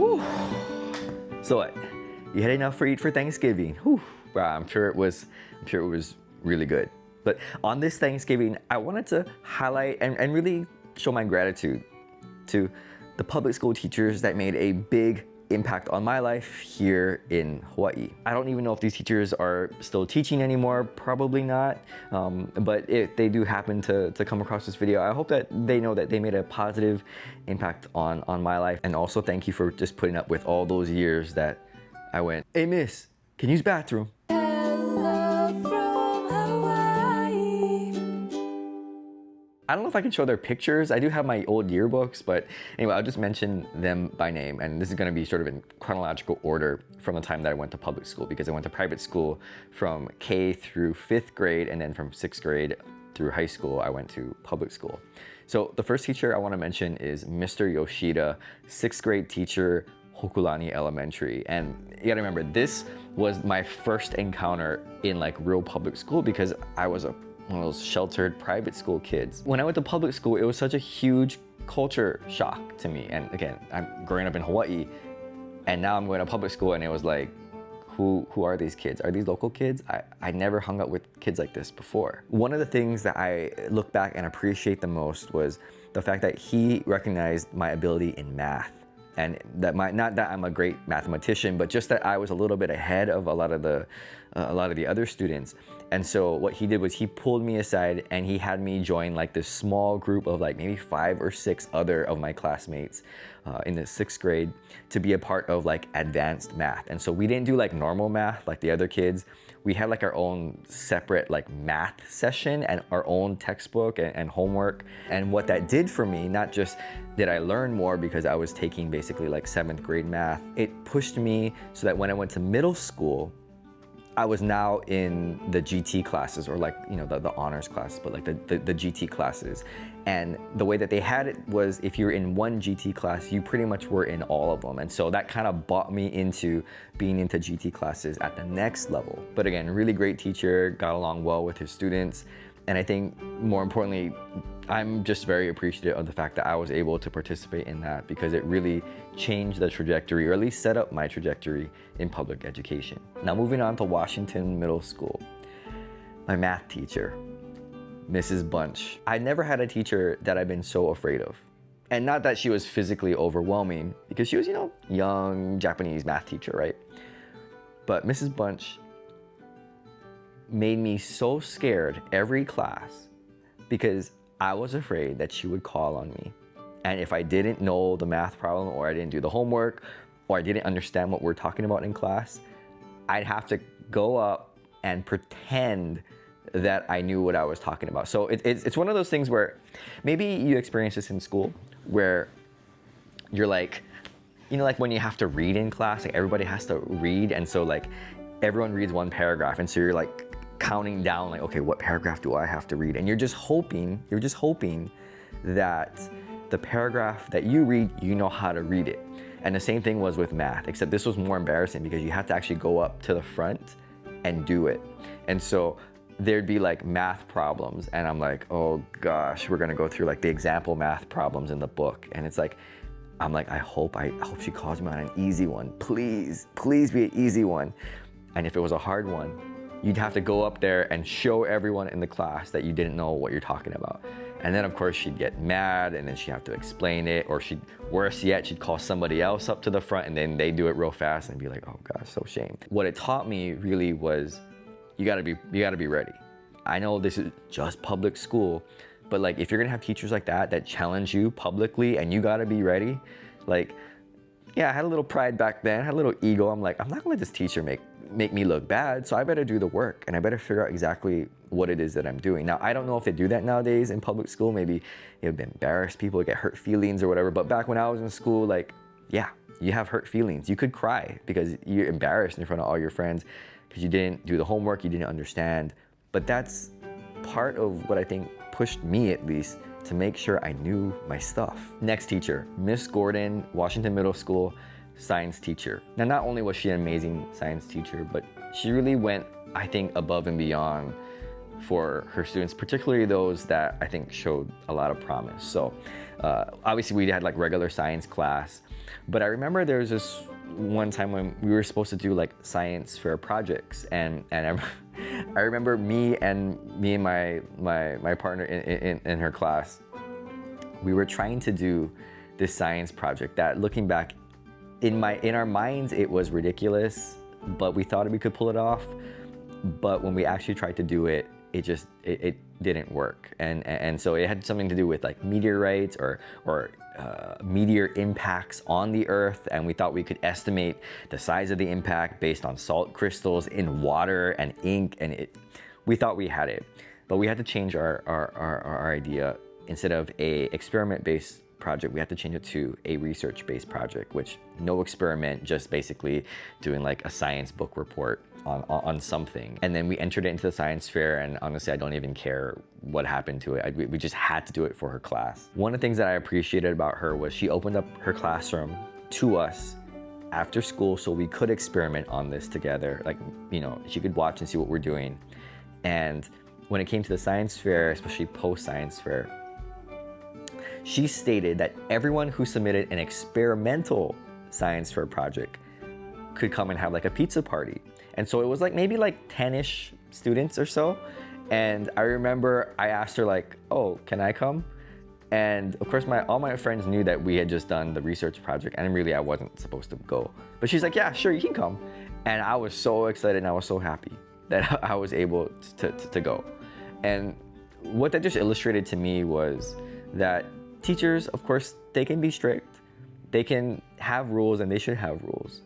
Whew. So what? You had enough for eat for Thanksgiving? Whew. Wow, I'm sure it was really good. But on this Thanksgiving, I wanted to highlight and really show my gratitude to the public school teachers that made a big impact on my life here in Hawaii. I don't even know if these teachers are still teaching anymore, probably not. But if they do happen to come across this video, I hope that they know that they made a positive impact on my life. And also thank you for just putting up with all those years that I went, "Hey miss, can you use bathroom?" I don't know if I can show their pictures. I do have my old yearbooks, but anyway, I'll just mention them by name. And this is gonna be sort of in chronological order from the time that I went to public school, because I went to private school from K through 5th grade, and then from 6th grade through high school, I went to public school. So the first teacher I wanna mention is Mr. Yoshida, 6th grade teacher, Hokulani Elementary. And you gotta remember, this was my first encounter in like real public school, because I was one of those sheltered private school kids. When I went to public school, it was such a huge culture shock to me. And again, I'm growing up in Hawaii, and now I'm going to public school, and it was like, who are these kids? Are these local kids? I never hung out with kids like this before. One of the things that I look back and appreciate the most was the fact that he recognized my ability in math. And that not that I'm a great mathematician, but just that I was a little bit ahead of a lot of the other students. And so what he did was he pulled me aside and he had me join like this small group of like maybe 5 or 6 other of my classmates in the 6th grade to be a part of like advanced math. And so we didn't do like normal math like the other kids. We had like our own separate like math session and our own textbook and homework. And what that did for me, not just did I learn more because I was taking basically like 7th grade math, it pushed me so that when I went to middle school, I was now in the GT classes, or like, you know, the honors class, but like the GT classes. And the way that they had it was if you're in one GT class, you pretty much were in all of them. And so that kind of brought me into being into GT classes at the next level. But again, really great teacher, got along well with his students. And I think more importantly, I'm just very appreciative of the fact that I was able to participate in that, because it really changed the trajectory, or at least set up my trajectory in public education. Now moving on to Washington Middle School. My math teacher, Mrs. Bunch. I never had a teacher that I've been so afraid of. And not that she was physically overwhelming, because she was, you know, young Japanese math teacher, right? But Mrs. Bunch made me so scared every class, because I was afraid that she would call on me. And if I didn't know the math problem, or I didn't do the homework, or I didn't understand what we're talking about in class, I'd have to go up and pretend that I knew what I was talking about. So it's one of those things where maybe you experience this in school, where you're like, you know, like when you have to read in class, like everybody has to read. And so like everyone reads one paragraph. And so you're like counting down like, okay, what paragraph do I have to read? And you're just hoping that the paragraph that you read, you know how to read it. And the same thing was with math, except this was more embarrassing because you had to actually go up to the front and do it. And so there'd be like math problems, and I'm like, oh gosh, we're gonna go through like the example math problems in the book. And it's like, I'm like, I hope she calls me on an easy one. Please be an easy one. And if it was a hard one, you'd have to go up there and show everyone in the class that you didn't know what you're talking about. And then of course she'd get mad, and then she'd have to explain it, or worse yet, she'd call somebody else up to the front, and then they do it real fast and be like, oh gosh, so shame. What it taught me really was, you gotta be ready. I know this is just public school, but like if you're gonna have teachers like that challenge you publicly, and you gotta be ready, like, yeah, I had a little pride back then, I had a little ego. I'm like, I'm not gonna let this teacher make me look bad, so I better do the work, and I better figure out exactly what it is that I'm doing. Now, I don't know if they do that nowadays in public school. Maybe it would embarrass people, get hurt feelings or whatever, but back when I was in school, like, yeah, you have hurt feelings. You could cry because you're embarrassed in front of all your friends because you didn't do the homework, you didn't understand. But that's part of what I think pushed me, at least, to make sure I knew my stuff. Next teacher, Miss Gordon, Washington Middle School, science teacher. Now, not only was she an amazing science teacher, but she really went, I think, above and beyond for her students, particularly those that I think showed a lot of promise. So obviously we had like regular science class, But I remember there was this one time when we were supposed to do like science fair projects, and I remember me and my partner in her class, we were trying to do this science project that, looking back, in our minds it was ridiculous, but we thought we could pull it off. But when we actually tried to do it, it didn't work, and so it had something to do with like meteorites or meteor impacts on the Earth, and we thought we could estimate the size of the impact based on salt crystals in water and ink, and we thought we had it, but we had to change our idea. Instead of a experiment-based project, we had to change it to a research-based project, which no experiment, just basically doing like a science book report on something. And then we entered it into the science fair, and honestly, I don't even care what happened to it. We just had to do it for her class. One of the things that I appreciated about her was she opened up her classroom to us after school so we could experiment on this together. Like, you know, she could watch and see what we're doing. And when it came to the science fair, especially post-science fair, she stated that everyone who submitted an experimental science fair project could come and have like a pizza party. And so it was like maybe like 10-ish students or so. And I remember I asked her like, oh, can I come? And of course, all my friends knew that we had just done the research project, and really I wasn't supposed to go. But she's like, yeah, sure, you can come. And I was so excited and I was so happy that I was able to go. And what that just illustrated to me was that teachers, of course, they can be strict. They can have rules, and they should have rules.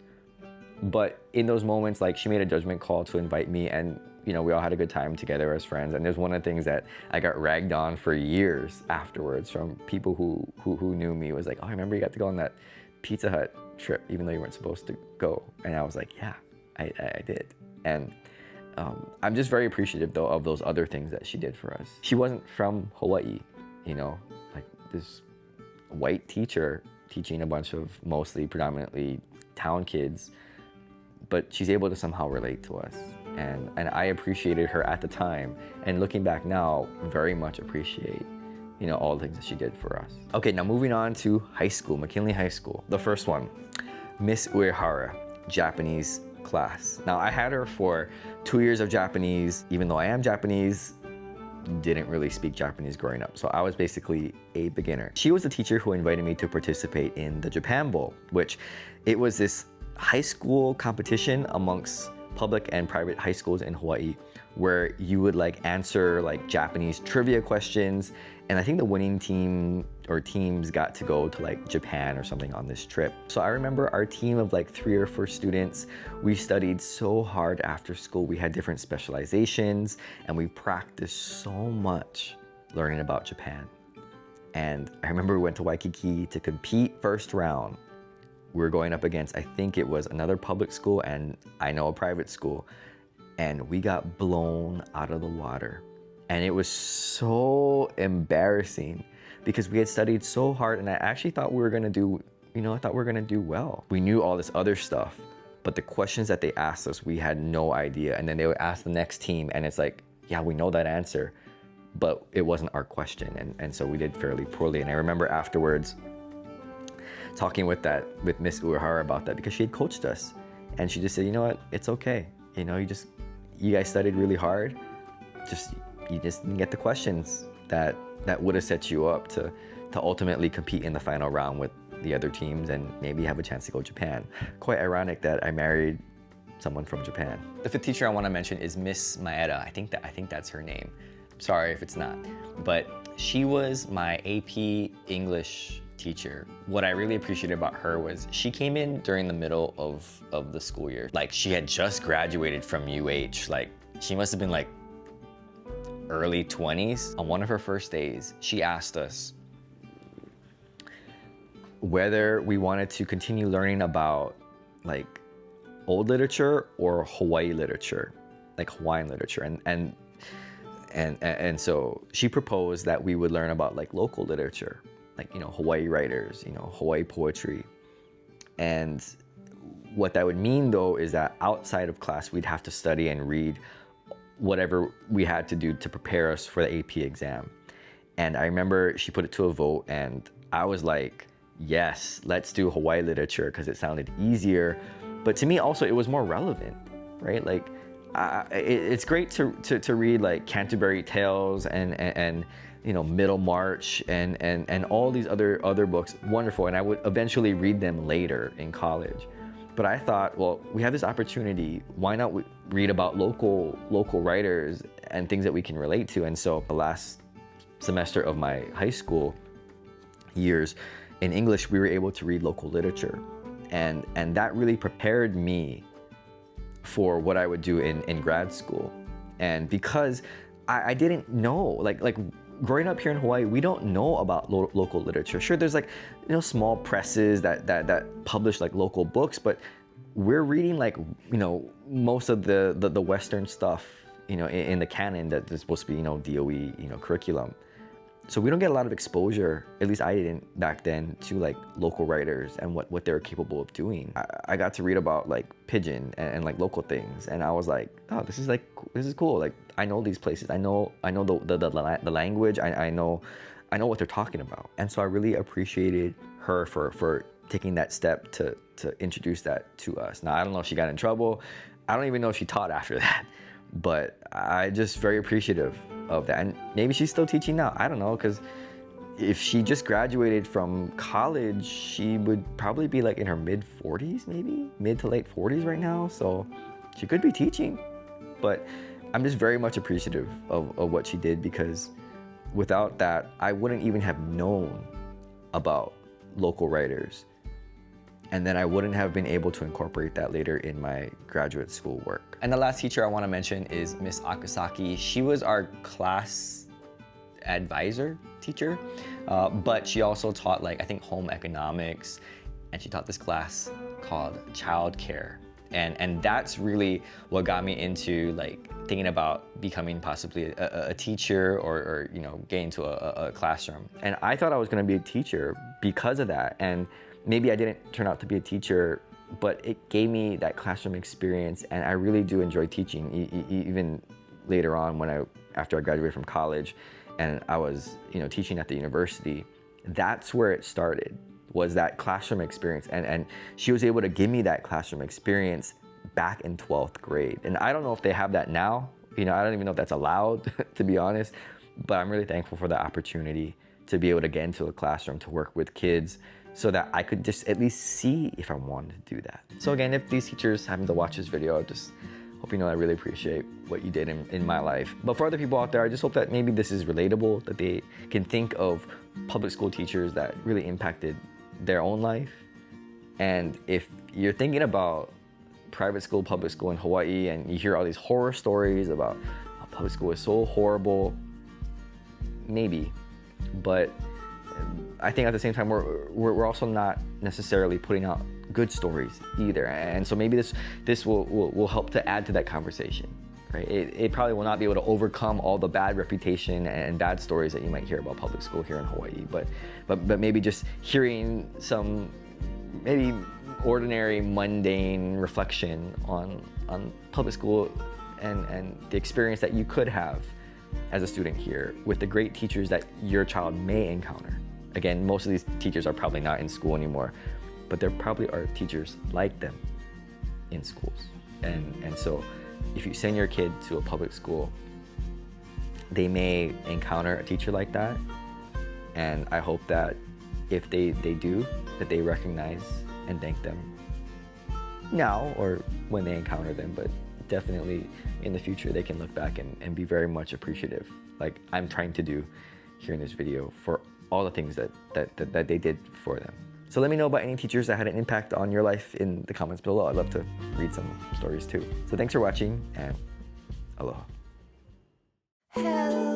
But in those moments, like, she made a judgment call to invite me, and you know, we all had a good time together as friends. And there's one of the things that I got ragged on for years afterwards from people who knew me, was like, oh, I remember you got to go on that Pizza Hut trip even though you weren't supposed to go. And I was like, yeah, I did. And I'm just very appreciative though of those other things that she did for us. She wasn't from Hawaii, you know, like this white teacher teaching a bunch of mostly predominantly town kids, but she's able to somehow relate to us. And I appreciated her at the time, and looking back now, very much appreciate, you know, all the things that she did for us. Okay, now moving on to high school, McKinley High School. The first one, Miss Uehara, Japanese class. Now I had her for 2 years of Japanese. Even though I am Japanese, didn't really speak Japanese growing up, so I was basically a beginner. She was the teacher who invited me to participate in the Japan Bowl, which it was this high school competition amongst public and private high schools in Hawaii, where you would like answer like Japanese trivia questions, and I think the winning team or teams got to go to like Japan or something on this trip. So I remember our team of like 3 or 4 students, we studied so hard after school. We had different specializations, and we practiced so much learning about Japan. And I remember we went to Waikiki to compete. First round, we were going up against, I think it was another public school and I know a private school, and we got blown out of the water. And it was so embarrassing because we had studied so hard, and I actually thought we were gonna do, you know, I thought we were gonna do well. We knew all this other stuff, but the questions that they asked us, we had no idea. And then they would ask the next team, and it's like, yeah, we know that answer, but it wasn't our question. And so we did fairly poorly. And I remember afterwards, talking with Miss Uehara about that, because she had coached us, and she just said, you know what, it's okay. You know, you guys studied really hard. You just didn't get the questions that would have set you up to ultimately compete in the final round with the other teams and maybe have a chance to go to Japan. Quite ironic that I married someone from Japan. The 5th teacher I want to mention is Miss Maeda. I think that's her name. Sorry if it's not, but she was my AP English teacher. What I really appreciated about her was she came in during the middle of the school year. Like, she had just graduated from UH. Like, she must have been like early 20s. On one of her first days, she asked us whether we wanted to continue learning about like old literature or Hawaii literature, like Hawaiian literature. And so she proposed that we would learn about like local literature, like, you know, Hawaii writers, you know, Hawaii poetry. And what that would mean though is that outside of class, we'd have to study and read whatever we had to do to prepare us for the AP exam. And I remember she put it to a vote, and I was like, yes, let's do Hawaii literature because it sounded easier. But to me also, it was more relevant, right? Like, it's great to read like Canterbury Tales and you know, Middlemarch and all these other books, wonderful. And I would eventually read them later in college. But I thought, well, we have this opportunity. Why not read about local writers and things that we can relate to? And so the last semester of my high school years in English, we were able to read local literature. And that really prepared me for what I would do in grad school. And because I didn't know, like growing up here in Hawaii, we don't know about local literature. Sure, there's like, you know, small presses that publish like local books, but we're reading like, you know, most of the Western stuff, you know, in the canon that is supposed to be, you know, DOE, you know, curriculum. So we don't get a lot of exposure, at least I didn't back then, to like local writers and what they're capable of doing. I got to read about like Pigeon and like local things, and I was like, oh, this is cool. Like, I know these places. I know the language. I know what they're talking about. And so I really appreciated her for taking that step to introduce that to us. Now, I don't know if she got in trouble. I don't even know if she taught after that, but I just very appreciative of that. And maybe she's still teaching now. I don't know, because if she just graduated from college, she would probably be like in her mid 40s, maybe mid to late 40s right now. So she could be teaching, but I'm just very much appreciative of what she did, because without that, I wouldn't even have known about local writers. And then I wouldn't have been able to incorporate that later in my graduate school work. And the last teacher I want to mention is Miss Akasaki. She was our class advisor teacher, but she also taught like, I think, home economics, and she taught this class called childcare. And that's really what got me into like thinking about becoming possibly a teacher or you know, getting to a classroom. And I thought I was going to be a teacher because of that. And maybe I didn't turn out to be a teacher, but it gave me that classroom experience, and I really do enjoy teaching. Even later on, after I graduated from college, and I was, you know, teaching at the university, that's where it started, was that classroom experience. And she was able to give me that classroom experience back in 12th grade. And I don't know if they have that now. You know, I don't even know if that's allowed, to be honest, but I'm really thankful for the opportunity to be able to get into a classroom, to work with kids, so that I could just at least see if I wanted to do that. So again, if these teachers happen to watch this video, I just hope you know I really appreciate what you did in my life. But for other people out there, I just hope that maybe this is relatable, that they can think of public school teachers that really impacted their own life. And if you're thinking about private school, public school in Hawaii, and you hear all these horror stories about how public school is so horrible, maybe, but I think at the same time, we're also not necessarily putting out good stories either. And so maybe this will help to add to that conversation, right? It probably will not be able to overcome all the bad reputation and bad stories that you might hear about public school here in Hawaii, but maybe just hearing some maybe ordinary, mundane reflection on public school and the experience that you could have as a student here with the great teachers that your child may encounter. Again, most of these teachers are probably not in school anymore, but there probably are teachers like them in schools. And so if you send your kid to a public school, they may encounter a teacher like that. And I hope that if they do, that they recognize and thank them now or when they encounter them, but definitely in the future, they can look back and be very much appreciative, like I'm trying to do here in this video, for all the things that they did for them. So let me know about any teachers that had an impact on your life in the comments below. I'd love to read some stories too. So thanks for watching, and aloha. Hello.